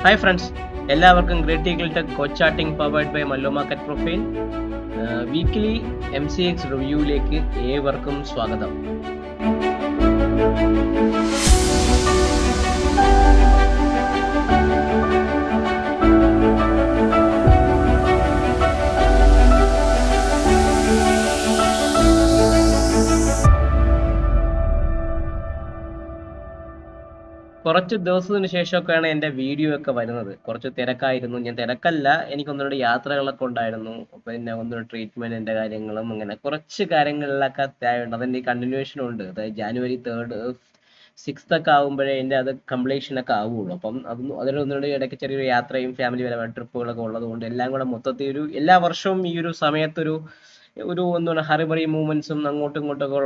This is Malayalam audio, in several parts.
ഹായ് ഫ്രണ്ട്സ്, എല്ലാവർക്കും great eagle tech coach charting powered by മല്ലോ മാർക്കറ്റ് പ്രൊഫൈൽ വീക്കിലി MCX റിവ്യൂയിലേക്ക് ഏവർക്കും സ്വാഗതം. കുറച്ച് ദിവസത്തിന് ശേഷമൊക്കെയാണ് എൻ്റെ വീഡിയോ ഒക്കെ വരുന്നത്. കുറച്ച് തിരക്കായിരുന്നു. ഞാൻ തിരക്കല്ല, എനിക്കൊന്നുകൂടി യാത്രകളൊക്കെ ഉണ്ടായിരുന്നു. പിന്നെ ഒന്നുകൂടി ട്രീറ്റ്മെൻറ്റിൻ്റെ കാര്യങ്ങളും അങ്ങനെ കുറച്ച് കാര്യങ്ങളിലൊക്കെ അത്യാവശ്യമുണ്ട്. അതിൻ്റെ കണ്ടിന്യൂവേഷൻ ഉണ്ട്. അതായത് ജാനുവരി 3rd 6th ഒക്കെ ആകുമ്പോഴേ എൻ്റെ അത് കംപ്ലീഷനൊക്കെ ആവുള്ളൂ. അപ്പം അതിലൊന്നുകൂടി ഇടയ്ക്ക് ചെറിയൊരു യാത്രയും ഫാമിലി പരമായ ട്രിപ്പുകളൊക്കെ ഉള്ളതുകൊണ്ട് എല്ലാം കൂടെ മൊത്തത്തിൽ എല്ലാ വർഷവും ഈ ഒരു സമയത്തൊരു എന്താണ് ഹറിബറി മൂവ്മെൻറ്റ്സും അങ്ങോട്ടും ഇങ്ങോട്ടൊക്കെ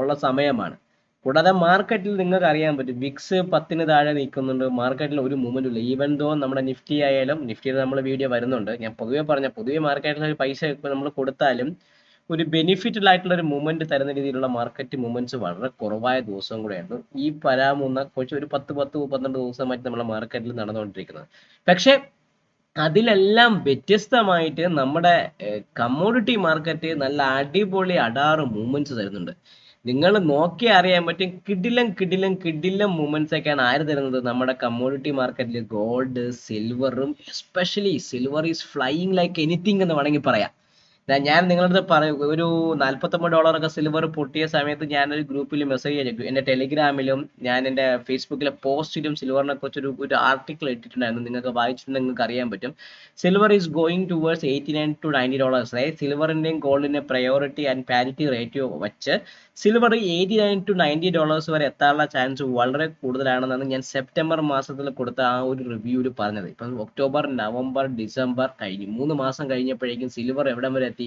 ഉള്ള സമയമാണ്. കൂടാതെ മാർക്കറ്റിൽ നിങ്ങൾക്ക് അറിയാൻ പറ്റും, വിക്സ് 10 താഴെ നിൽക്കുന്നുണ്ട്. മാർക്കറ്റിൽ ഒരു മൂവ്മെന്റ് ഇല്ല. ഈവൻ ദോ നമ്മുടെ നിഫ്റ്റി ആയാലും, നിഫ്റ്റിയിൽ നമ്മൾ വീഡിയോ വരുന്നുണ്ട്. ഞാൻ പൊതുവെ മാർക്കറ്റിൽ പൈസ നമ്മൾ കൊടുത്താലും ഒരു ബെനിഫിറ്റഡ് ആയിട്ടുള്ള ഒരു മൂവ്മെന്റ് തരുന്ന രീതിയിലുള്ള മാർക്കറ്റ് മൂവ്മെന്റ്സ് വളരെ കുറവായ ദിവസവും കൂടെയായിരുന്നു ഈ വരാമുന്ന കുറച്ച് ഒരു 12 ദിവസമായിട്ട് നമ്മുടെ മാർക്കറ്റിൽ നടന്നുകൊണ്ടിരിക്കുന്നത്. പക്ഷേ അതിലെല്ലാം വ്യത്യസ്തമായിട്ട് നമ്മുടെ കമ്മോഡിറ്റി മാർക്കറ്റ് നല്ല അടിപൊളി അടാറ് മൂവ്മെന്റ്സ് തരുന്നുണ്ട്. നിങ്ങൾ നോക്കിയാൽ അറിയാൻ പറ്റും, കിടിലം മൂവ്മെന്റ്സ് ഒക്കെയാണ് ആര് തരുന്നത്? നമ്മുടെ കമ്മോഡിറ്റി മാർക്കറ്റിൽ ഗോൾഡ്, സിൽവറും. Especially silver is flying like anything എന്ന് വേണമെങ്കിൽ പറയാം. ഞാൻ നിങ്ങളടുത്ത് പറയും, ഒരു $49 സിൽവർ പൊട്ടിയ സമയത്ത് ഞാനൊരു ഗ്രൂപ്പിൽ മെസ്സേജ് അയച്ചു. എൻ്റെ ടെലിഗ്രാമിലും ഞാൻ എൻ്റെ ഫേസ്ബുക്കിലെ പോസ്റ്റിലും സിൽവറിനെ കുറിച്ചൊരു ആർട്ടിക്കിൾ ഇട്ടിട്ടുണ്ടായിരുന്നു. നിങ്ങൾക്ക് വായിച്ചിട്ടുണ്ടെങ്കിൽ നിങ്ങൾക്ക് അറിയാൻ പറ്റും. Silver is going towards $89 to $90. അതായത് സിൽവറിൻ്റെയും ഗോൾഡിൻ്റെ പ്രയോറിറ്റി ആൻഡ് പാരിറ്റി റേഷ്യോ വെച്ച് സിൽവർ $89 to $90 വരെ എത്താനുള്ള ചാൻസ് വളരെ കൂടുതലാണെന്നാണ് ഞാൻ സെപ്റ്റംബർ മാസത്തിൽ കൊടുത്ത ആ ഒരു റിവ്യൂവിൽ പറഞ്ഞത്. ഇപ്പം ഒക്ടോബർ, നവംബർ, ഡിസംബർ കഴിഞ്ഞു. 3 മാസം കഴിഞ്ഞപ്പോഴേക്കും സിൽവർ എവിടം വരെ എത്തി?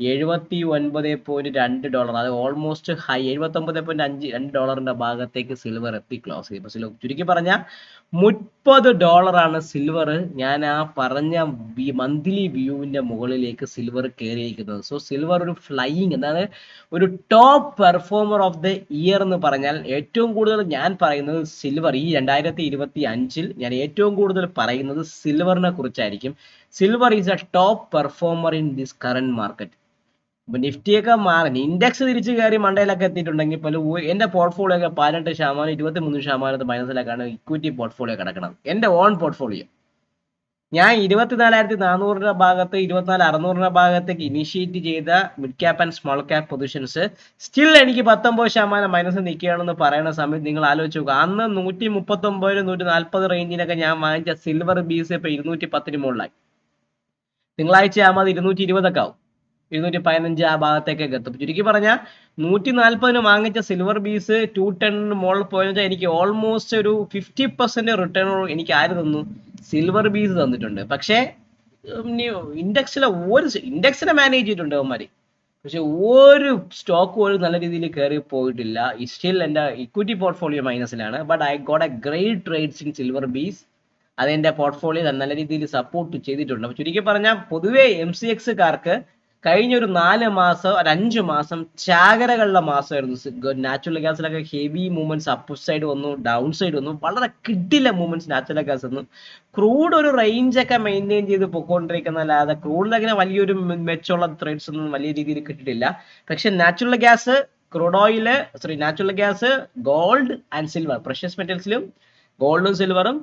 $79.2. അത് ഓൾമോസ്റ്റ് ഹൈ $79.52 ഭാഗത്തേക്ക് സിൽവർ എത്തി ക്ലോസ് ചെയ്തു. സിൽവർ ചുരുക്കി പറഞ്ഞാൽ $30 സിൽവർ ഞാൻ ആ പറഞ്ഞ മന്ത്ലി വ്യൂവിന്റെ മുകളിലേക്ക് സിൽവർ കയറിയിരിക്കുന്നത്. സോ സിൽവർ ഒരു ഫ്ലൈയിങ്, അതായത് ഒരു top performer of the year എന്ന് പറഞ്ഞാൽ ഏറ്റവും കൂടുതൽ ഞാൻ പറയുന്നത് സിൽവർ ഈ 2025 ഞാൻ ഏറ്റവും കൂടുതൽ പറയുന്നത് സിൽവറിനെ കുറിച്ചായിരിക്കും. Silver is a top performer in this current market. നിഫ്റ്റിയൊക്കെ മാറി ഇൻഡെക്സ് തിരിച്ചു കയറി മണ്ടയിലൊക്കെ എത്തിയിട്ടുണ്ടെങ്കിൽ പോലും എന്റെ പോർട്ട്ഫോളിയോ ഒക്കെ 18%, 23% മൈനസിലേക്കാണ് ഇക്വിറ്റി പോർട്ട്ഫോളിയോ കിടക്കുന്നത്. എന്റെ ഓൺ പോർട്ട്ഫോളിയോ ഞാൻ 24,400 ഭാഗത്ത് 24,600 ഭാഗത്തേക്ക് ഇനിഷ്യേറ്റ് ചെയ്ത mid cap and small cap positions still എനിക്ക് 19% മൈനസ് നിൽക്കുകയാണെന്ന് പറയുന്ന സമയത്ത് നിങ്ങൾ ആലോചിച്ച് നോക്കുക. അന്ന് 139, 140 റേഞ്ചിനൊക്കെ ഞാൻ വാങ്ങിച്ച സിൽവർ ബീസ് ഇപ്പൊ 210 മുകളിലായി. തിങ്കളാഴ്ച ആകുമ്പോൾ അത് 220 ആവും, 215 ആ ഭാഗത്തേക്കൊക്കെ എത്തും. ചുരുക്കി പറഞ്ഞാൽ 140 വാങ്ങിച്ച സിൽവർ ബീസ് 210 മുകളിൽ പോയത് എനിക്ക് ഓൾമോസ്റ്റ് ഒരു 50% റിട്ടേൺ എനിക്ക് ആര് തന്നു? സിൽവർ ബീസ് തന്നിട്ടുണ്ട്. പക്ഷേ ഇൻഡെക്സിനെ മാനേജ് ചെയ്തിട്ടുണ്ട് അവന്മാര്. പക്ഷെ ഒരു സ്റ്റോക്ക് പോലും നല്ല രീതിയിൽ കയറി പോയിട്ടില്ല. സ്റ്റിൽ എൻ്റെ ഇക്വിറ്റി പോർട്ട്ഫോളിയോ മൈനസിലാണ്. But I got a great trades in silver bees. അതെന്റെ പോർട്ട്ഫോളിയോ നല്ല രീതിയിൽ സപ്പോർട്ട് ചെയ്തിട്ടുണ്ട്. അപ്പൊ ചുരുക്കി പറഞ്ഞാൽ പൊതുവെ MCX കാർക്ക് കഴിഞ്ഞൊരു 4 മാസം, ഒരു 5 മാസം ചാകരകളുടെ മാസമായിരുന്നു. നാച്ചുറൽ ഗ്യാസിലൊക്കെ ഹെവി മൂവ്മെന്റ്സ്, അപ്പ് സൈഡ് വന്നു, ഡൗൺ സൈഡ് വന്നു, വളരെ കിടില മൂവ്മെന്റ്സ് നാച്ചുറൽ ഗ്യാസ് വന്നു. ക്രൂഡ് ഒരു റേഞ്ച് ഒക്കെ മെയിൻറ്റെയിൻ ചെയ്ത് പൊക്കോണ്ടിരിക്കുന്നല്ലാതെ ക്രൂഡിലങ്ങനെ വലിയൊരു മെച്ചമുള്ള ട്രേഡ്സ് ഒന്നും വലിയ രീതിയിൽ കിട്ടിയിട്ടില്ല. പക്ഷെ natural gas, natural gas, gold and silver, precious മെറ്റൽസിലും ഗോൾഡും സിൽവറും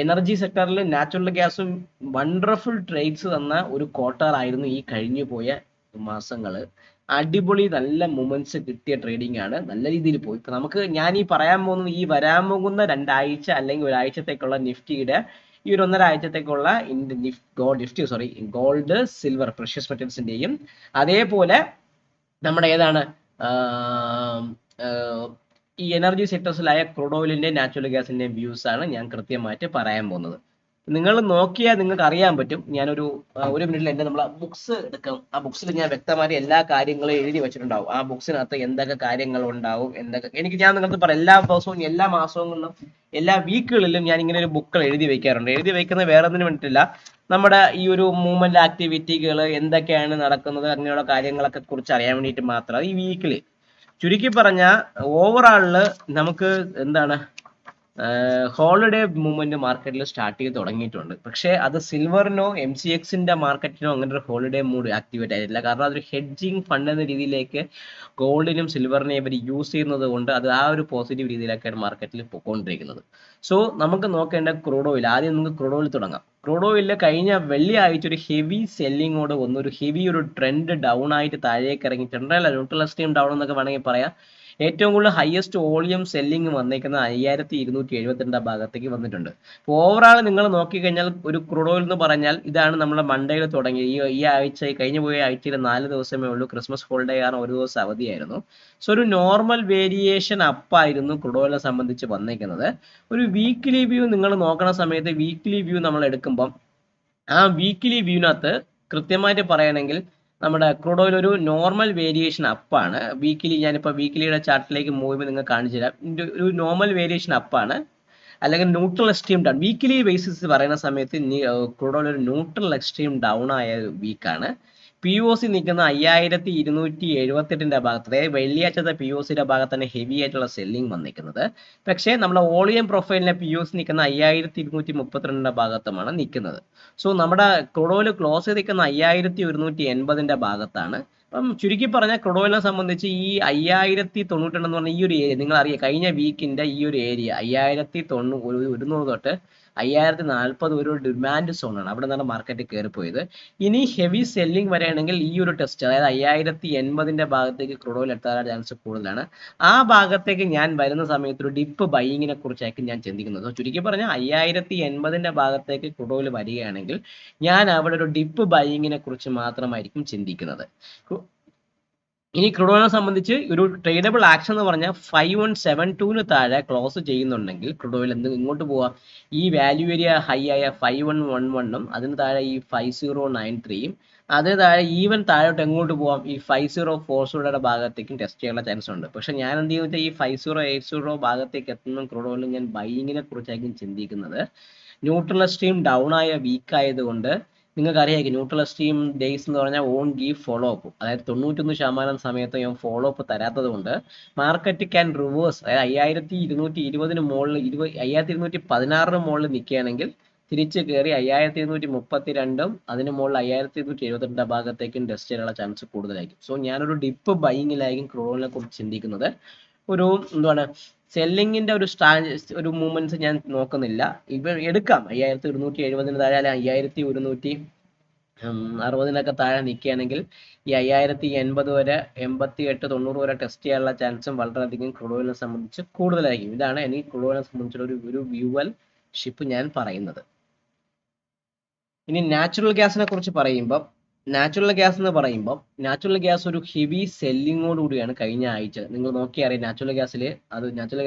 എനർജി സെക്ടറിൽ നാച്ചുറൽ ഗ്യാസും വണ്ടർഫുൾ ട്രേഡ്സ് തന്ന ഒരു ക്വാർട്ടർ ആയിരുന്നു ഈ കഴിഞ്ഞു പോയ മാസങ്ങള്. അടിപൊളി നല്ല മൂവ്മെന്റ്സ് കിട്ടിയ ട്രേഡിംഗ് ആണ്. നല്ല രീതിയിൽ പോയി. ഇപ്പൊ ഞാൻ ഈ പറയാൻ പോകുന്നത് ഈ വരാൻ പോകുന്ന 2 ആഴ്ച അല്ലെങ്കിൽ ഒരാഴ്ചത്തേക്കുള്ള നിഫ്റ്റിയുടെ ഈ ഒരു 1.5 ആഴ്ചത്തേക്കുള്ള ഗോൾഡ്, സിൽവർ, പ്രഷ്യസ് മെറ്റൽസിന്റെയും അതേപോലെ നമ്മുടെ ഏതാണ് ഈ എനർജി സെക്ടേഴ്സിലായ ക്രൂഡ് ഓയിലിന്റെ, നാച്ചുറൽ ഗ്യാസിന്റെ വ്യൂസ് ആണ് ഞാൻ കൃത്യമായിട്ട് പറയാൻ പോകുന്നത്. നിങ്ങൾ നോക്കിയാൽ നിങ്ങൾക്ക് അറിയാൻ പറ്റും. ഞാനൊരു മിനിറ്റിൽ എൻ്റെ നമ്മളെ ബുക്സ് എടുക്കാം. ആ ബുക്സിൽ ഞാൻ വ്യക്തമായിട്ട് എല്ലാ കാര്യങ്ങളും എഴുതി വെച്ചിട്ടുണ്ടാവും. ആ ബുക്സിനകത്ത് എന്തൊക്കെ കാര്യങ്ങൾ ഉണ്ടാവും, ഞാൻ നിങ്ങൾക്ക് പറയാം. എല്ലാ ദിവസവും, എല്ലാ മാസങ്ങളിലും, എല്ലാ വീക്കുകളിലും ഞാൻ ഇങ്ങനെ ഒരു ബുക്കുകൾ എഴുതി വെക്കാറുണ്ട്. എഴുതി വെക്കുന്നത് വേറെ ഒന്നിനും വേണ്ടിയിട്ടില്ല, നമ്മുടെ ഈ ഒരു മൂവ്മെന്റ് ആക്ടിവിറ്റികൾ എന്തൊക്കെയാണ് നടക്കുന്നത് അങ്ങനെയുള്ള കാര്യങ്ങളൊക്കെ കുറിച്ച് അറിയാൻ വേണ്ടിയിട്ട് മാത്രം ഈ വീക്കിൽ. ചുരുക്കി പറഞ്ഞ ഓവറാളില് നമുക്ക് എന്താണ് ഹോളിഡേ മൂവ്മെന്റ് മാർക്കറ്റിൽ സ്റ്റാർട്ട് ചെയ്ത് തുടങ്ങിയിട്ടുണ്ട്. പക്ഷേ അത് സിൽവറിനോ MCXന്റെ മാർക്കറ്റിനോ അങ്ങനെ ഒരു ഹോളിഡേ മൂഡ് ആക്ടിവേറ്റ് ആയിട്ടില്ല. കാരണം അതൊരു ഹെഡ്ജിങ് ഫണ്ട് എന്ന രീതിയിലേക്ക് ഗോൾഡിനും സിൽവറിനെയും ഇവർ യൂസ് ചെയ്യുന്നത് കൊണ്ട് അത് ആ ഒരു പോസിറ്റീവ് രീതിയിലേക്കാണ് മാർക്കറ്റിൽ പോയിക്കൊണ്ടിരിക്കുന്നത്. സോ നമുക്ക് നോക്കേണ്ട ക്രൂഡ് ഓയിൽ. ആദ്യം നമുക്ക് ക്രൂഡ് ഓയിൽ തുടങ്ങാം. ക്രൂഡ് ഓയിലിൽ കഴിഞ്ഞ വെള്ളിയാഴ്ച ഒരു ഹെവി സെല്ലിങ്ങോട് വന്നു, ഒരു ഹെവി ഒരു ട്രെൻഡ് ഡൗൺ ആയിട്ട് താഴേക്ക് ഇറങ്ങി. ട്രെൻഡ് അല്ല, ന്യൂട്രൽ എക്സ്ട്രീം ഡൗൺ എന്നൊക്കെ വേണമെങ്കിൽ പറയാം. ഏറ്റവും കൂടുതൽ ഹയസ്റ്റ് വോളിയം സെല്ലിംഗ് വന്നേക്കുന്നത് 5272 ഭാഗത്തേക്ക് വന്നിട്ടുണ്ട്. അപ്പോൾ ഓവറാൾ നിങ്ങൾ നോക്കിക്കഴിഞ്ഞാൽ ഒരു ക്രൂഡ് ഓയിൽ എന്ന് പറഞ്ഞാൽ ഇതാണ് നമ്മുടെ മൺഡേയിൽ തുടങ്ങി. ഈ ആഴ്ച കഴിഞ്ഞു പോയ ആഴ്ചയിൽ 4 ദിവസമേ ഉള്ളൂ. ക്രിസ്മസ് ഹോളിഡേ കാരണം ഒരു ദിവസം അവധിയായിരുന്നു. സോ ഒരു നോർമൽ വേരിയേഷൻ അപ്പായിരുന്നു ക്രൂഡ് ഓയിലിനെ സംബന്ധിച്ച് വന്നേക്കുന്നത്. ഒരു വീക്ക്ലി വ്യൂ നിങ്ങൾ നോക്കുന്ന സമയത്ത് വീക്ക്ലി വ്യൂ നമ്മൾ എടുക്കുമ്പം ആ വീക്ക്ലി വ്യൂവിനകത്ത് കൃത്യമായിട്ട് പറയുകയാണെങ്കിൽ നമ്മുടെ ക്രൂഡ് ഓയിൽ ഒരു നോർമൽ വേരിയേഷൻ അപ്പാണ്. വീക്കിലി ഞാനിപ്പോൾ വീക്കിലിയുടെ ചാർട്ടിലേക്ക് മൂവ് ചെയ്യുമ്പോൾ നിങ്ങൾക്ക് കാണിച്ചു തരാം. ഒരു നോർമൽ വേരിയേഷൻ അപ്പാണ്, അല്ലെങ്കിൽ neutral extreme down. Weekly basis പറയുന്ന സമയത്ത് ക്രൂഡ് ഓയിൽ ഒരു ന്യൂട്രൽ എക്സ്ട്രീം ഡൗൺ ആയ വീക്കാണ്. POC നിൽക്കുന്ന 5278 ഭാഗത്ത്, അതായത് വെള്ളിയാഴ്ചത്തെ POCയുടെ ഭാഗത്ത് തന്നെ ഹെവി ആയിട്ടുള്ള സെല്ലിംഗ് വന്നിരിക്കുന്നത്. പക്ഷേ നമ്മുടെ വോളിയം പ്രൊഫൈലിലെ POC നിൽക്കുന്ന 5232 ഭാഗത്തുമാണ് നിൽക്കുന്നത്. സോ നമ്മുടെ ക്രൂഡ് ഓയിൽ ക്ലോസ് ചെയ്തിരിക്കുന്ന 5180 ഭാഗത്താണ്. അപ്പം ചുരുക്കി പറഞ്ഞാൽ ക്രൂഡ് ഓയിലിനെ സംബന്ധിച്ച് ഈ 5092 എന്ന് പറഞ്ഞ ഈ ഒരു ഏരിയ നിങ്ങൾ അറിയാം. കഴിഞ്ഞ വീക്കിന്റെ ഈ ഒരു ഏരിയ 5100 തൊട്ട് 5040 ഒരു ഡിമാൻഡ് സോണാണ്. അവിടെ നിന്നാണ് മാർക്കറ്റ് കയറിപ്പോയത്. ഇനി ഹെവി സെല്ലിംഗ് വരികയാണെങ്കിൽ ഈ ഒരു ടെസ്റ്റ്, അതായത് 5080 ഭാഗത്തേക്ക് ക്രൂഡ് ഓയിൽ എത്താനുള്ള ചാൻസ് കൂടുതലാണ്. ആ ഭാഗത്തേക്ക് ഞാൻ വരുന്ന സമയത്ത് ഒരു ഡിപ്പ് ബൈയിങ്ങിനെ കുറിച്ചായിരിക്കും ഞാൻ ചിന്തിക്കുന്നത്. ചുരുക്കി പറഞ്ഞാൽ 5080 ഭാഗത്തേക്ക് ക്രൂഡ് ഓയിൽ വരികയാണെങ്കിൽ ഞാൻ അവിടെ ഒരു ഡിപ്പ് ബൈയിങ്ങിനെ കുറിച്ച് മാത്രമായിരിക്കും ചിന്തിക്കുന്നത്. ഇനി ക്രൂഡ് ഓയിലിനെ സംബന്ധിച്ച് ഒരു ട്രേഡബിൾ ആക്ഷൻ എന്ന് പറഞ്ഞാൽ 5172 താഴെ ക്ലോസ് ചെയ്യുന്നുണ്ടെങ്കിൽ ക്രൂഡ് ഓയിൽ ഇങ്ങോട്ട് പോവാം. ഈ വാല്യൂ ഏരിയ ഹൈ ആയ 5111ഉം അതിന് താഴെ ഈ 5093ഉം അതിന് താഴെ ഈവൻ താഴോട്ട് എങ്ങോട്ട് പോവാം, ഈ 5040യുടെ ഭാഗത്തേക്കും ടെസ്റ്റ് ചെയ്യാനുള്ള ചാൻസ് ഉണ്ട്. പക്ഷെ ഞാൻ എന്ത് ചെയ്യുന്നത് വെച്ചാൽ ഈ 5080 ഭാഗത്തേക്ക് എത്തുന്ന ക്രൂഡ് ഓയിൽ ഞാൻ ബൈയിങ്ങിനെ കുറിച്ചായിരിക്കും ചിന്തിക്കുന്നത്. ന്യൂട്രൽ സ്ട്രീം ഡൗൺ ആയ വീക്ക് ആയതുകൊണ്ട് നിങ്ങൾക്ക് അറിയാം ന്യൂട്രൽ സ്ട്രീം ഡേയ്സ് എന്ന് പറഞ്ഞാൽ ഓൺ ഗീവ് ഫോളോ അപ്പ്, അതായത് 91% സമയത്ത് ഞാൻ ഫോളോ അപ്പ് തരാത്തത് കൊണ്ട് മാർക്കറ്റ് ക്യാൻ റിവേഴ്സ്, അതായത് 5220 മുകളിൽ 5216 മുകളിൽ നിൽക്കുകയാണെങ്കിൽ തിരിച്ച് കയറി 5232ഉം അതിന് മുകളിൽ 5272 ഭാഗത്തേക്കും ടെസ്റ്റ് ചെയ്യാനുള്ള ചാൻസ് കൂടുതലായിരിക്കും. സോ ഞാനൊരു ഡിപ്പ് ബൈയിങ്ങിലായിരിക്കും ക്രൂഡ് ഓയിലിനെ കുറിച്ച് ചിന്തിക്കുന്നത്. ഒരു എന്താണ് സെല്ലിങ്ങിന്റെ ഒരു മൂവ്മെന്റ്സ് ഞാൻ നോക്കുന്നില്ല. ഇവ എടുക്കാം 5270 താഴെ, അല്ലെങ്കിൽ 5160 താഴെ നിൽക്കുകയാണെങ്കിൽ ഈ 5080 വരെ 8890 വരെ ടെസ്റ്റ് ചെയ്യാനുള്ള ചാൻസും വളരെയധികം ക്രൂഡ് ഓയിലിനെ സംബന്ധിച്ച് കൂടുതലായിരിക്കും. ഇതാണ് എനിക്ക് ക്രൂഡ് ഓയിലിനെ സംബന്ധിച്ചുള്ള ഒരു വ്യൂവൽ ഷിപ്പ് ഞാൻ പറയുന്നത്. ഇനി നാച്ചുറൽ ഗ്യാസിനെ കുറിച്ച് പറയുമ്പോൾ നാച്ചുറൽ ഗ്യാസ് ഒരു ഹെവി സെല്ലിങ്ങോട് കൂടിയാണ് കഴിഞ്ഞ ആഴ്ച. നിങ്ങൾ നോക്കിയറിയാം നാച്ചുറൽ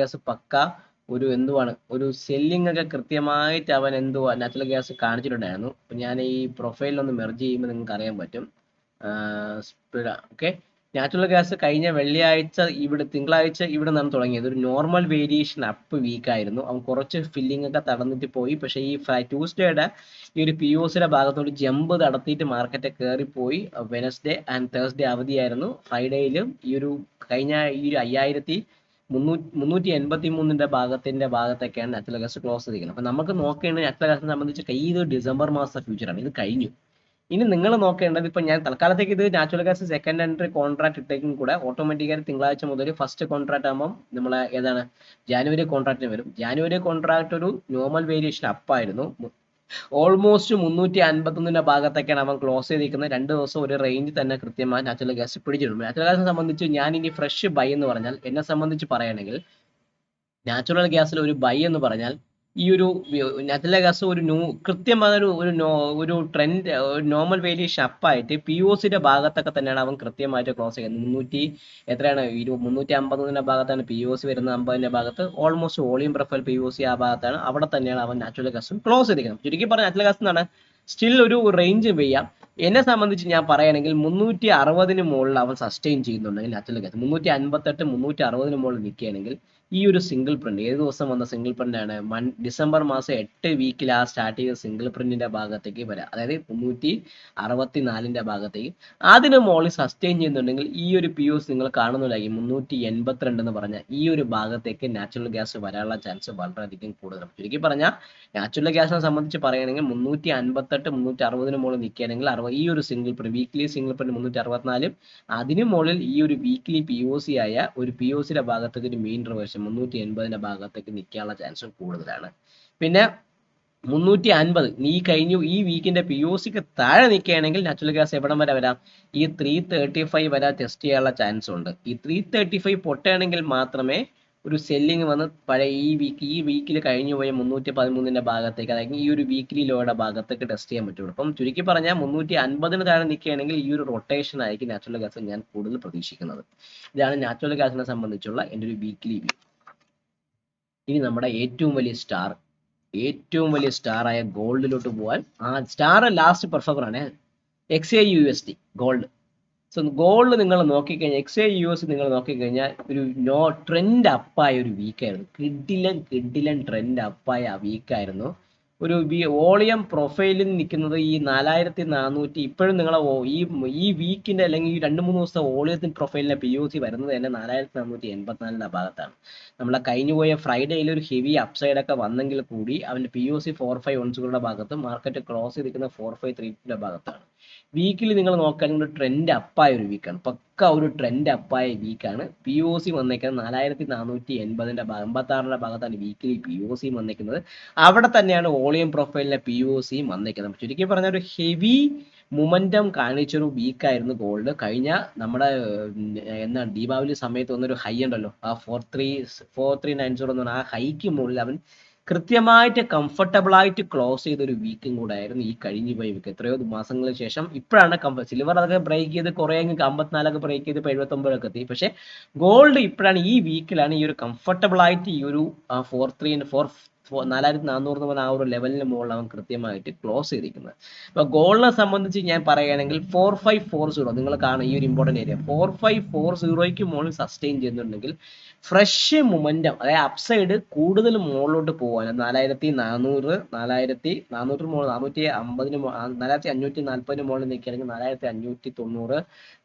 ഗ്യാസ് പക്ക ഒരു ഒരു സെല്ലിംഗ് ഒക്കെ കൃത്യമായിട്ട് അവൻ നാച്ചുറൽ ഗ്യാസ് കാണിച്ചിട്ടുണ്ടായിരുന്നു. അപ്പൊ ഞാൻ ഈ പ്രൊഫൈലിലൊന്ന് മെർജ് ചെയ്യുമ്പോൾ നിങ്ങൾക്ക് അറിയാൻ പറ്റും. ഓക്കെ, നാച്ചുറൽ ഗ്യാസ് കഴിഞ്ഞ തിങ്കളാഴ്ച ഇവിടെ നിന്നാണ് തുടങ്ങിയത്. ഒരു നോർമൽ വേരിയേഷൻ അപ്പ് വീക്ക് ആയിരുന്നു. അവൻ കുറച്ച് ഫില്ലിംഗ് ഒക്കെ തടഞ്ഞിട്ട് പോയി. പക്ഷേ ഈ ട്യൂസ്ഡേയുടെ ഈ ഒരു POCയുടെ ഭാഗത്തോട് ജമ്പ് നടത്തിയിട്ട് മാർക്കറ്റ് കയറിപ്പോയി. വെനസ്ഡേ ആൻഡ് തേഴ്സ്ഡേ അവധിയായിരുന്നു. ഫ്രൈഡേയിലും ഈ ഒരു 5383 ഭാഗത്തൊക്കെയാണ് നാച്ചുറൽ ഗ്യാസ് ക്ലോസ് ചെയ്തിരിക്കുന്നത്. അപ്പൊ നമുക്ക് നോക്കേണ്ടത് നാച്ചുറൽ ഗ്യാസിനെ സംബന്ധിച്ച് ഇത് ഡിസംബർ മാസ ഫ്യൂച്ചറാണ്. ഇത് കഴിഞ്ഞു. ഇനി നിങ്ങൾ നോക്കേണ്ടത്, ഇപ്പൊ ഞാൻ തൽക്കാലത്തേക്ക് ഇത് natural gas second entry contract ഇട്ടേക്കും കൂടെ ഓട്ടോമാറ്റിക്കായി തിങ്കളാഴ്ച മുതൽ ഫസ്റ്റ് കോൺട്രാക്ട് ആകുമ്പോൾ നമ്മളെ ജാനുവരി കോൺട്രാക്റ്റിന് വരും. ജാനുവരി കോൺട്രാക്ട് ഒരു നോർമൽ വേരിയേഷൻ അപ്പായിരുന്നു. ഓൾമോസ്റ്റ് 351 ഭാഗത്തൊക്കെയാണ് അവൻ ക്ലോസ് ചെയ്തിരിക്കുന്നത്. 2 ദിവസം ഒരു റേഞ്ച് തന്നെ കൃത്യമായി നാച്ചുറൽ ഗ്യാസ് പിടിച്ചിട്ടുണ്ട്. നാച്ചുറൽ ഗ്യാസിനെ സംബന്ധിച്ച് ഞാൻ ഇനി ഫ്രഷ് ബൈ എന്ന് പറഞ്ഞാൽ, എന്നെ സംബന്ധിച്ച് പറയുകയാണെങ്കിൽ നാച്ചുറൽ ഗ്യാസിൽ ഒരു ബൈ എന്ന് പറഞ്ഞാൽ ഈ ഒരു നാച്ചുറൽ ഗ്യാസ് കൃത്യമായ ഒരു ട്രെൻഡ് നോർമൽ വേരിയേഷൻ അപ്പായിട്ട് POCയുടെ ഭാഗത്തൊക്കെ തന്നെയാണ് അവൻ കൃത്യമായിട്ട് ക്ലോസ് ചെയ്യുന്നത്. 350 ഭാഗത്താണ് POC വരുന്നത്. 50 ഭാഗത്ത് ഓൾമോസ്റ്റ് വോളിയം പ്രൊഫൈൽ POC ആ ഭാഗത്താണ്. അവിടെ തന്നെയാണ് അവൻ നാച്ചുറൽ ഗ്യാസ് ക്ലോസ് ചെയ്തിരിക്കുന്നത്. ചുരുക്കി പറഞ്ഞ നാച്ചുറൽ ഗ്യാസ് എന്നാണ് സ്റ്റിൽ ഒരു റേഞ്ച് ചെയ്യാം. എന്നെ സംബന്ധിച്ച് ഞാൻ പറയുകയാണെങ്കിൽ 360 മുകളിൽ അവൻ സസ്റ്റെയിൻ ചെയ്യുന്നുണ്ടെങ്കിൽ നാച്ചുറൽ ഗ്യാസ് 358 360 മുകളിൽ നിൽക്കുകയാണെങ്കിൽ ഈ ഒരു സിംഗിൾ പ്രിന്റ് ഏത് ദിവസം വന്ന സിംഗിൾ പ്രിന്റ് ആണ്? ഡിസംബർ മാസം 8 വീക്കിൽ ആ സ്റ്റാർട്ട് ചെയ്ത സിംഗിൾ പ്രിന്റിന്റെ ഭാഗത്തേക്ക് വരാം, അതായത് 364ന്റെ ഭാഗത്തേക്ക് അതിന് മുകളിൽ സസ്റ്റെയിൻ ചെയ്യുന്നുണ്ടെങ്കിൽ ഈ ഒരു പി ഒ സി നിങ്ങൾ കാണുന്നതായിരിക്കും 382 എന്ന് പറഞ്ഞ ഈ ഒരു ഭാഗത്തേക്ക് നാച്ചുറൽ ഗ്യാസ് വരാനുള്ള ചാൻസ് വളരെയധികം കൂടുതലാണ്. ചുരുക്കി പറഞ്ഞാൽ നാച്ചുറൽ ഗ്യാസിനെ സംബന്ധിച്ച് പറയുകയാണെങ്കിൽ 358 360 മുകളിൽ നിൽക്കുകയാണെങ്കിൽ ഈ ഒരു single print weekly single print 364 അതിന് മുകളിൽ ഈ ഒരു വീക്ക്ലി പി ഒ സി ആയ ഒരു പി ഒ സിയുടെ ഭാഗത്തേക്ക് ഒരു മീൻ റിവേഴ്സൽ 380ന്റെ ഭാഗത്തേക്ക് നിൽക്കാനുള്ള ചാൻസ് കൂടുതലാണ്. പിന്നെ 350 ഈ വീക്കിന്റെ പി ഒ സിക്ക് താഴെ നിൽക്കുകയാണെങ്കിൽ നാച്ചുറൽ ഗ്യാസ് എവിടം വരെ വരാം? ഈ 335 വരെ ടെസ്റ്റ് ചെയ്യാനുള്ള ചാൻസ് ഉണ്ട്. ഈ 335 പൊട്ടുകയാണെങ്കിൽ മാത്രമേ ഒരു സെല്ലിങ് വന്ന് പഴയ ഈ വീക്കിൽ കഴിഞ്ഞു പോയ 313ന്റെ ഭാഗത്തേക്ക്, അതായത് ഈ ഒരു വീക്കിലി ലോയുടെ ഭാഗത്തേക്ക് ടെസ്റ്റ് ചെയ്യാൻ പറ്റുള്ളൂ. അപ്പം ചുരുക്കി പറഞ്ഞാൽ 350 താഴെ നിൽക്കുകയാണെങ്കിൽ ഈ ഒരു റൊട്ടേഷൻ ആയിരിക്കും നാച്ചുറൽ ഗ്യാസ് ഞാൻ കൂടുതൽ പ്രതീക്ഷിക്കുന്നത്. ഇതാണ് നാച്ചുറൽ ഗ്യാസിനെ സംബന്ധിച്ചുള്ള എൻ്റെ ഒരു വീക്കിലി വ്യൂ. ഇനി നമ്മുടെ ഏറ്റവും വലിയ സ്റ്റാർ ആയ ഗോൾഡിലോട്ട് പോകാൻ, ആ സ്റ്റാർ ലാസ്റ്റ് പെർഫോമർ ആണ് XAUSD ഗോൾഡ്. സോ ഗോൾഡ് നിങ്ങൾ നോക്കിക്കഴിഞ്ഞാൽ XAUS നിങ്ങൾ നോക്കിക്കഴിഞ്ഞാൽ ഒരു ട്രെൻഡ് അപ്പായ ഒരു വീക്കായിരുന്നു. കിഡിലൻ ട്രെൻഡ് അപ്പായ വീക്കായിരുന്നു. ഒരു വോളിയം പ്രൊഫൈലിൽ നിൽക്കുന്നത് ഈ 4400. ഇപ്പോഴും നിങ്ങളെ ഈ വീക്കിന്റെ അല്ലെങ്കിൽ ഈ 2-3 ദിവസത്തെ വോളിയത്തിൻ പ്രൊഫൈലിന്റെ പി ഒ സി വരുന്നത് തന്നെ 4484ന്റെ ഭാഗത്താണ്. നമ്മളെ കഴിഞ്ഞുപോയ ഫ്രൈഡേയിൽ ഒരു ഹെവി അപ്സൈഡ് ഒക്കെ വന്നെങ്കിൽ കൂടി അവന്റെ പി ഒ സി 45 ഒൺസുകളുടെ ഭാഗത്തും മാർക്കറ്റ് ക്ലോസ് ചെയ്തിരിക്കുന്ന 4532ന്റെ ഭാഗത്താണ്. വീക്കിൽ നിങ്ങൾ നോക്കുകയാണെങ്കിൽ ട്രെൻഡ് അപ്പായ ഒരു വീക്കാണ്, പക്ക ഒരു ട്രെൻഡ് അപ്പായ വീക്കാണ്. പി ഒ സി വന്നേക്കുന്നത് 4480ന്റെ 86ന്റെ ഭാഗത്താണ് വീക്കിലി പി ഒ സി വന്നേക്കുന്നത്. അവിടെ തന്നെയാണ് വോളിയം പ്രൊഫൈലിലെ പി ഒ സിയും വന്നേക്കുന്നത്. ചുരുക്കി പറഞ്ഞ ഒരു ഹെവി മൊമെന്റം കാണിച്ചൊരു വീക്കായിരുന്നു ഗോൾഡ്. കഴിഞ്ഞ നമ്മുടെ എന്താണ് ദീപാവലി സമയത്ത് വന്നൊരു ഹൈ ഉണ്ടല്ലോ, ആ 4390 എന്ന് പറഞ്ഞാൽ ആ ഹൈക്ക് മുകളിൽ അവൻ കൃത്യമായിട്ട് കംഫർട്ടബിൾ ആയിട്ട് ക്ലോസ് ചെയ്ത ഒരു വീക്കും കൂടെ ആയിരുന്നു ഈ കഴിഞ്ഞു പോയ വീക്ക്. എത്രയോ മാസങ്ങൾക്ക് ശേഷം ഇപ്പോഴാണ് സിൽവർ അതൊക്കെ ബ്രേക്ക് ചെയ്ത് കുറെ 54 ബ്രേക്ക് ചെയ്ത് 79 എത്തി. പക്ഷെ ഗോൾഡ് ഇപ്പോഴാണ് ഈ വീക്കിലാണ് ഈ ഒരു കംഫർട്ടബിൾ ആയിട്ട് ഈ ഒരു 4400 എന്ന് പറഞ്ഞ ആ ഒരു ലെവലിന് മുകളിൽ അവൻ കൃത്യമായിട്ട് ക്ലോസ് ചെയ്തിരിക്കുന്നത്. അപ്പൊ ഗോൾഡിനെ സംബന്ധിച്ച് ഞാൻ പറയുകയാണെങ്കിൽ 4540 നിങ്ങൾ കാണും ഈ ഒരു ഇമ്പോർട്ടന്റ് ഏരിയ 4540ക്ക് മുകളിൽ സസ്റ്റെയിൻ ചെയ്യുന്നുണ്ടെങ്കിൽ ഫ്രഷ് മൊമെന്റം, അതായത് അപ്സൈഡ് കൂടുതൽ മുകളിലോട്ട് പോകാൻ 4400 4400 മുകളിൽ 4540 മുകളിൽ നിൽക്കുകയാണെങ്കിൽ 4590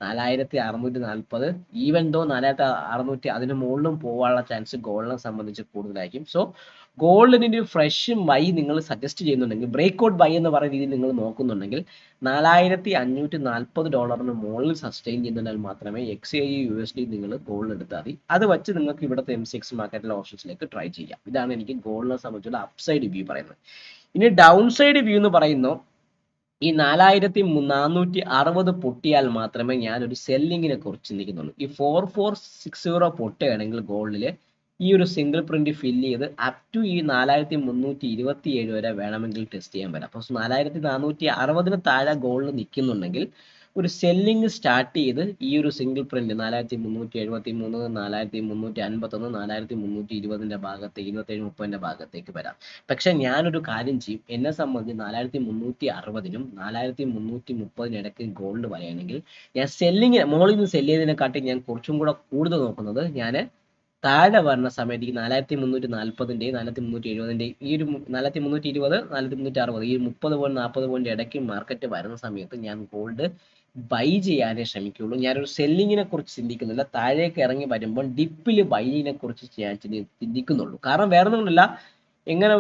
4640 ഈവൻ ദോ 4600 അതിന് മുകളിലും പോകാനുള്ള ചാൻസ് ഗോൾഡിനെ സംബന്ധിച്ച് കൂടുതലായിരിക്കും. സോ ഗോൾഡിന് ഫ്രഷ് ബൈ നിങ്ങൾ സജസ്റ്റ് ചെയ്യുന്നുണ്ടെങ്കിൽ, ബ്രേക്ക്ഔട്ട് ബൈ എന്ന് പറയുന്ന രീതിയിൽ നിങ്ങൾ നോക്കുന്നുണ്ടെങ്കിൽ $4540 മുകളിൽ സസ്റ്റെയിൻ ചെയ്യുന്നുണ്ടെങ്കിൽ മാത്രമേ XAUSD നിങ്ങൾ ഗോൾഡ് എടുത്താൽ മതി. അത് വെച്ച് നിങ്ങൾക്ക് ഇവിടുത്തെ MCX മാർക്കറ്റിലെ ഓപ്ഷൻസിലേക്ക് ട്രൈ ചെയ്യാം. ഇതാണ് എനിക്ക് ഗോൾഡിനെ സംബന്ധിച്ചുള്ള അപ്സൈഡ് വ്യൂ പറയുന്നത്. ഇനി ഡൗൺ സൈഡ് വ്യൂ എന്ന് പറയുന്നു, ഈ 4460 പൊട്ടിയാൽ മാത്രമേ ഞാനൊരു സെല്ലിങ്ങിനെ കുറിച്ച് ചിന്തിക്കുന്നുള്ളൂ. ഈ 4460 പൊട്ടുകയാണെങ്കിൽ ഗോൾഡില് ഈ ഒരു സിംഗിൾ പ്രിന്റ് ഫില്ല് ചെയ്ത് അപ് ടു ഈ 4327 വരെ വേണമെങ്കിൽ ടെസ്റ്റ് ചെയ്യാൻ പറ്റും. അപ്പോൾ 4460 താഴെ ഗോൾഡ് നിൽക്കുന്നുണ്ടെങ്കിൽ ഒരു സെല്ലിങ് സ്റ്റാർട്ട് ചെയ്ത് ഈ ഒരു സിംഗിൾ പ്രിന്റ് 4373 4351 4320ന്റെ ഭാഗത്തേക്ക് 2730ന്റെ ഭാഗത്തേക്ക് വരാം. പക്ഷെ ഞാനൊരു കാര്യം ചെയ്യും, എന്നെ സംബന്ധിച്ച് 4360നും 4330നും ഇടയ്ക്ക് ഗോൾഡ് പറയുകയാണെങ്കിൽ ഞാൻ സെല്ലിങ് മുകളിൽ നിന്ന് സെല്ല് ചെയ്തതിനെക്കാട്ടി ഞാൻ കുറച്ചും കൂടെ കൂടുതൽ നോക്കുന്നത്, ഞാൻ താഴെ വരുന്ന സമയത്ത് ഈ 4340ന്റെയും 4370ന്റെയും ഈ ഒരു 4320 4360 ഈ 30 പോയിന്റ് 40 പോയിന്റ് ഇടയ്ക്ക് മാർക്കറ്റ് വരുന്ന സമയത്ത് ഞാൻ ഗോൾഡ് ബൈ ചെയ്യാനേ ശ്രമിക്കുള്ളൂ. ഞാനൊരു സെല്ലിങ്ങിനെ കുറിച്ച് ചിന്തിക്കുന്നില്ല. താഴേക്ക് ഇറങ്ങി വരുമ്പോൾ ഡിപ്പിൽ ബൈയിനെ കുറിച്ച് ഞാൻ ചിന്തിക്കുന്നുള്ളൂ. കാരണം വേറെ ഒന്നുമില്ല, എങ്ങനെ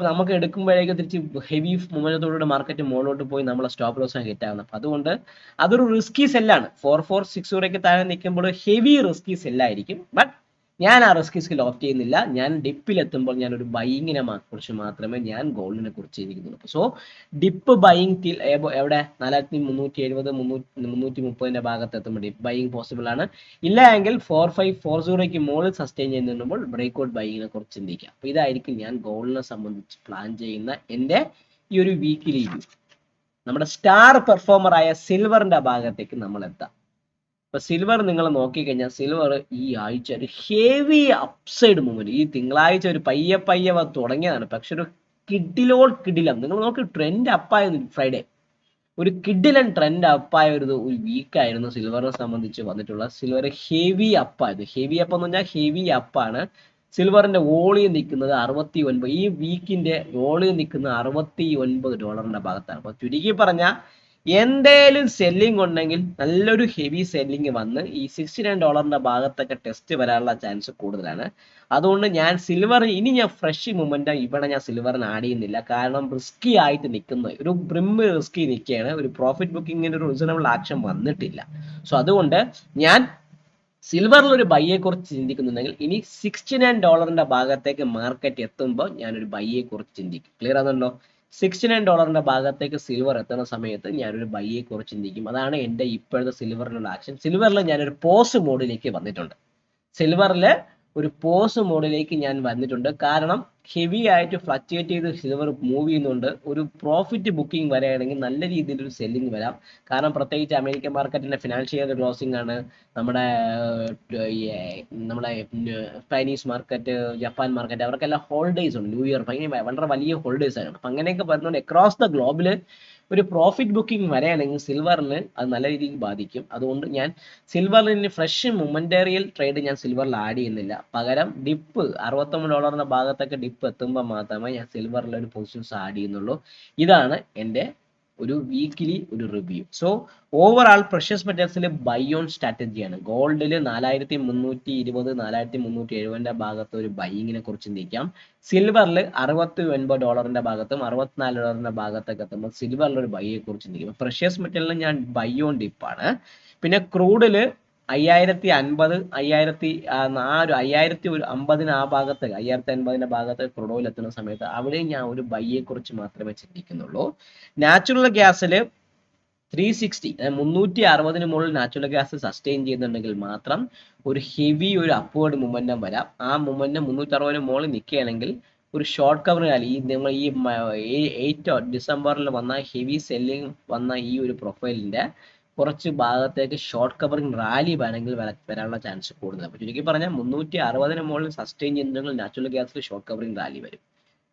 നമുക്ക് എടുക്കുമ്പോഴേക്കും തിരിച്ച് ഹെവി മൊമെന്റത്തോടുകൂടി മാർക്കറ്റ് മുകളിലോട്ട് പോയി നമ്മളെ സ്റ്റോപ്പ് ലോസ് ഹിറ്റ് ആവുന്നത്. അപ്പം അതുകൊണ്ട് അതൊരു റിസ്കി സെല്ലാണ്. 4460 താഴെ നിൽക്കുമ്പോൾ ഹെവി റിസ്കി സെല്ലായിരിക്കും. ബട്ട് ഞാൻ ആ റിസ്ക് ഓപ്റ്റ് ചെയ്യുന്നില്ല. ഞാൻ ഡിപ്പിൽ എത്തുമ്പോൾ ഞാൻ ഒരു ബൈയിങ്ങിനെ കുറിച്ച് മാത്രമേ ഞാൻ ഗോൾഡിനെ കുറിച്ച് ചിന്തിക്കുന്നുള്ളൂ. സോ ഡിപ്പ് ബൈയിങ് എവിടെ 4370 330ന്റെ ഭാഗത്ത് എത്തുമ്പോൾ ഡിപ്പ് ബൈയിങ് പോസിബിൾ ആണ്. ഇല്ല എങ്കിൽ 4540ക്ക് മുകളിൽ സസ്റ്റെയിൻ ചെയ്യുന്നുമ്പോൾ ബ്രേക്ക്ഔട്ട് ബൈയിങ്ങിനെ കുറിച്ച് ചിന്തിക്കാം. അപ്പോൾ ഇതായിരിക്കും ഞാൻ ഗോൾഡിനെ സംബന്ധിച്ച് പ്ലാൻ ചെയ്യുന്ന എൻ്റെ ഈ ഒരു വീക്കിലി വ്യൂ. നമ്മുടെ സ്റ്റാർ പെർഫോമർ ആയ സിൽവറിന്റെ ഭാഗത്തേക്ക് നമ്മൾ എത്താം. ഇപ്പൊ സിൽവർ നിങ്ങൾ നോക്കിക്കഴിഞ്ഞാൽ സിൽവർ ഈ ആഴ്ച ഒരു ഹെവി അപ്സൈഡ് മൂവ്മെന്റ്, ഈ തിങ്കളാഴ്ച ഒരു പയ്യെ തുടങ്ങിയതാണ്. പക്ഷെ ഒരു കിഡിലോട് കിഡിലം നിങ്ങൾ നോക്കി ട്രെൻഡ് അപ്പായിരുന്നു ഫ്രൈഡേ. ഒരു കിഡിലൻ ട്രെൻഡ് അപ്പായ ഒരു വീക്കായിരുന്നു സിൽവറിനെ സംബന്ധിച്ച് വന്നിട്ടുള്ള. സിൽവർ ഹെവി അപ്പായിരുന്നു. ഹെവി അപ്പ് എന്ന് പറഞ്ഞാൽ ഹെവി അപ്പാണ്. സിൽവറിന്റെ വോളിയം നിൽക്കുന്നത് 69, ഈ വീക്കിന്റെ വോളിയം നിൽക്കുന്നത് $69 ഭാഗത്താണ്. അപ്പൊ ചുരുക്കി പറഞ്ഞാൽ എന്തേലും സെല്ലിംഗ് ഉണ്ടെങ്കിൽ നല്ലൊരു ഹെവി സെല്ലിംഗ് വന്ന് ഈ $69 ഭാഗത്തൊക്കെ ടെസ്റ്റ് വരാനുള്ള ചാൻസ് കൂടുതലാണ്. അതുകൊണ്ട് ഞാൻ സിൽവർ ഇനി ഞാൻ ഫ്രഷ് മൊമെന്റ് ഇവിടെ ഞാൻ സിൽവറിന് ആഡ് ചെയ്യുന്നില്ല. കാരണം റിസ്കി ആയിട്ട് നിൽക്കുന്നത് ഒരു ബ്രിമ്മ് റിസ്കി നിൽക്കുകയാണ്. ഒരു പ്രോഫിറ്റ് ബുക്കിങ്ങിന് ഒരു റീസണബിൾ ആക്ഷൻ വന്നിട്ടില്ല. സോ അതുകൊണ്ട് ഞാൻ സിൽവറിൽ ഒരു ബൈയെ കുറിച്ച് ചിന്തിക്കുന്നുണ്ടെങ്കിൽ ഇനി $69 ഭാഗത്തേക്ക് മാർക്കറ്റ് എത്തുമ്പോൾ ഞാനൊരു ബൈയെ കുറിച്ച് ചിന്തിക്കും. ക്ലിയർ ആണല്ലോ? $69 ഭാഗത്തേക്ക് സിൽവർ എത്തുന്ന സമയത്ത് ഞാനൊരു ബൈയെ കുറിച്ച് ചിന്തിക്കും. അതാണ് എൻ്റെ ഇപ്പോഴത്തെ സിൽവറിനുള്ള ആക്ഷൻ. സിൽവറിൽ ഞാനൊരു പോസ് മോഡിലേക്ക് വന്നിട്ടുണ്ട്. സിൽവറിൽ ഒരു പോസ് മോഡിലേക്ക് ഞാൻ വന്നിട്ടുണ്ട്. കാരണം ഹെവി ആയിട്ട് ഫ്ലക്ച്വേറ്റ് ചെയ്ത് സിൽവർ മൂവ് ചെയ്യുന്നുണ്ട്. ഒരു പ്രോഫിറ്റ് ബുക്കിംഗ് വരികയാണെങ്കിൽ നല്ല രീതിയിൽ ഒരു സെല്ലിംഗ് വരാം. കാരണം പ്രത്യേകിച്ച് അമേരിക്കൻ മാർക്കറ്റിന്റെ ഫിനാൻഷ്യൽ ക്ലോസിംഗ് ആണ്. നമ്മുടെ ചൈനീസ് മാർക്കറ്റ്, ജപ്പാൻ മാർക്കറ്റ്, അവർക്കെല്ലാം ഹോളിഡേയ്സ് ഉണ്ട്. ന്യൂ ഇയർ വളരെ വലിയ ഹോളിഡേയ്സ് ആണ്. അപ്പം അങ്ങനെയൊക്കെ വരുന്നുണ്ട്. അക്രോസ് ദ ഗ്ലോബിൽ ഒരു പ്രോഫിറ്റ് ബുക്കിംഗ് വരെയാണെങ്കിൽ സിൽവറിന് അത് നല്ല രീതിയിൽ ബാധിക്കും. അതുകൊണ്ട് ഞാൻ സിൽവറിന് ഫ്രഷ് മൊമെന്റേറിയൽ ട്രേഡ് ഞാൻ സിൽവറിൽ ആഡ് ചെയ്യുന്നില്ല. പകരം ഡിപ്പ് $69 ഭാഗത്തൊക്കെ ഡിപ്പ് എത്തുമ്പോൾ മാത്രമേ ഞാൻ സിൽവറിൽ ഒരു പൊസിഷൻസ് ആഡ് ചെയ്യുന്നുള്ളൂ. ഇതാണ് എൻ്റെ ഒരു വീക്കിലി ഒരു റിവ്യൂ. സോ ഓവറാൾ പ്രഷ്യസ് മെറ്റൽസിൽ ബൈ ഓൺ സ്ട്രാറ്റജിയാണ്. ഗോൾഡിൽ 4320 4370 ഭാഗത്ത് ഒരു ബൈയിങ്ങിനെ കുറിച്ച് ചിന്തിക്കാം. സിൽവറിൽ $69 ഭാഗത്തും $64 ഭാഗത്തൊക്കെ എത്തുമ്പോൾ സിൽവറിൽ ഒരു ബൈയെ കുറിച്ച് ചിന്തിക്കും. പ്രഷ്യസ് മെറ്റലിൽ ഞാൻ ബൈ ഓൺ ഡിപ്പാണ്. പിന്നെ ക്രൂഡില് 5050 5050 ആ ഭാഗത്ത് 5050 ഭാഗത്ത് ക്രൂഡ് ഓയിൽ എത്തുന്ന സമയത്ത് അവിടെ ഞാൻ ഒരു ബൈയെ കുറിച്ച് മാത്രമേ ചിന്തിക്കുന്നുള്ളൂ. നാച്ചുറൽ ഗ്യാസിൽ 360 360 മുകളിൽ നാച്ചുറൽ ഗ്യാസ് സസ്റ്റെയിൻ ചെയ്യുന്നുണ്ടെങ്കിൽ മാത്രം ഒരു ഹെവി ഒരു അപ്വേർഡ് മൊമെന്റം വരാം. ആ മൊമെന്റം 360 മുകളിൽ നിൽക്കുകയാണെങ്കിൽ ഒരു ഷോർട്ട് കവർ റാലി നമ്മൾ ഈ 8 ഡിസംബറിൽ വന്ന ഹെവി സെല്ലിംഗ് വന്ന ഈ ഒരു പ്രൊഫൈലിന്റെ കുറച്ച് ഭാഗത്തേക്ക് ഷോർട്ട് കവറിംഗ് റാലി വേണമെങ്കിൽ വരാനുള്ള ചാൻസ് കൂടുതലാണ്. അപ്പോൾ ചുരുക്കി പറഞ്ഞാൽ 360 മുകളിൽ സസ്റ്റെയിൻ ചെയ്യുന്നുണ്ടെങ്കിൽ നാച്ചുറൽ ഗ്യാസിൽ ഷോർട്ട് കവറിംഗ് റാലി വരും.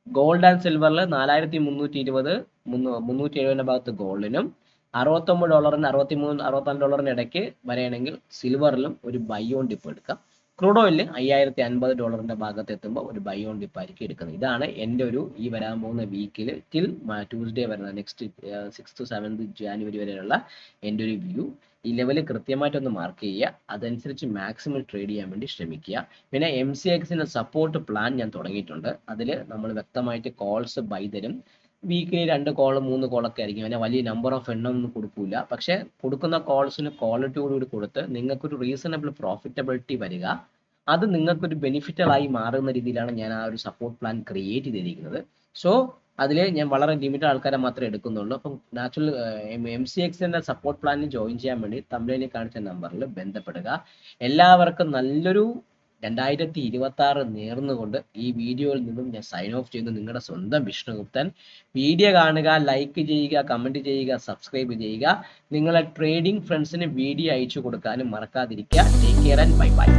ഗോൾഡ് ആൻഡ് സിൽവറിൽ 4320 370 ഭാഗത്ത് ഗോൾഡിനും $69 $64 ഇടയ്ക്ക് വരെയാണെങ്കിൽ സിൽവറിലും ഒരു ബൈ ഓൺ ഡിപ്പ് എടുക്കാം. ക്രൂഡ് ഓയിലിൽ $5050 ഭാഗത്ത് എത്തുമ്പോൾ ഒരു ബൈ ഓൺ ഡിപ്പ് ആയിരിക്കും എടുക്കുന്നത്. ഇതാണ് എൻ്റെ ഒരു ഈ വരാൻ പോകുന്ന വീക്കിൽ ടിൽ ട്യൂസ്ഡേ വരുന്ന നെക്സ്റ്റ് 6th 7th ജാനുവരി വരെയുള്ള എൻ്റെ ഒരു വ്യൂ. ഈ ലെവൽ കൃത്യമായിട്ടൊന്ന് മാർക്ക് ചെയ്യുക. അതനുസരിച്ച് മാക്സിമം ട്രേഡ് ചെയ്യാൻ വേണ്ടി ശ്രമിക്കുക. പിന്നെ MCXന്റെ സപ്പോർട്ട് പ്ലാൻ ഞാൻ തുടങ്ങിയിട്ടുണ്ട്. അതിൽ നമ്മൾ വ്യക്തമായിട്ട് കോൾസ് ബൈ തരും. വീക്കിലി 2 കോൾ 3 കോളൊക്കെ ആയിരിക്കും. അതിനെ വലിയ നമ്പർ ഓഫ് എണ്ണമൊന്നും കൊടുക്കൂല. പക്ഷെ കൊടുക്കുന്ന കോൾസിന് ക്വാളിറ്റിയോടുകൂടി കൊടുത്ത് നിങ്ങൾക്കൊരു റീസണബിൾ പ്രോഫിറ്റബിലിറ്റി വരിക, അത് നിങ്ങൾക്കൊരു ബെനിഫിറ്ററായി മാറുന്ന രീതിയിലാണ് ഞാൻ ആ ഒരു സപ്പോർട്ട് പ്ലാൻ ക്രിയേറ്റ് ചെയ്തിരിക്കുന്നത്. സോ അതിൽ ഞാൻ വളരെ ലിമിറ്റഡ് ആൾക്കാരെ മാത്രമേ എടുക്കുന്നുള്ളൂ. അപ്പം നാച്ചുറൽ MCXന്റെ സപ്പോർട്ട് പ്ലാനിൽ ജോയിൻ ചെയ്യാൻ വേണ്ടി തമ്മിലിൽ കാണിച്ച നമ്പറിൽ ബന്ധപ്പെടുക. എല്ലാവർക്കും നല്ലൊരു 2026 നേർന്നുകൊണ്ട് ഈ വീഡിയോയിൽ നിന്നും ഞാൻ സൈൻ ഓഫ് ചെയ്യുന്നു. നിങ്ങളുടെ സ്വന്തം വിഷ്ണുഗുപ്തൻ. വീഡിയോ കാണുക, ലൈക്ക് ചെയ്യുക, കമന്റ് ചെയ്യുക, സബ്സ്ക്രൈബ് ചെയ്യുക. നിങ്ങളെ ട്രേഡിംഗ് ഫ്രണ്ട്സിന് വീഡിയോ അയച്ചു കൊടുക്കാനും മറക്കാതിരിക്കുക. Take care and bye bye.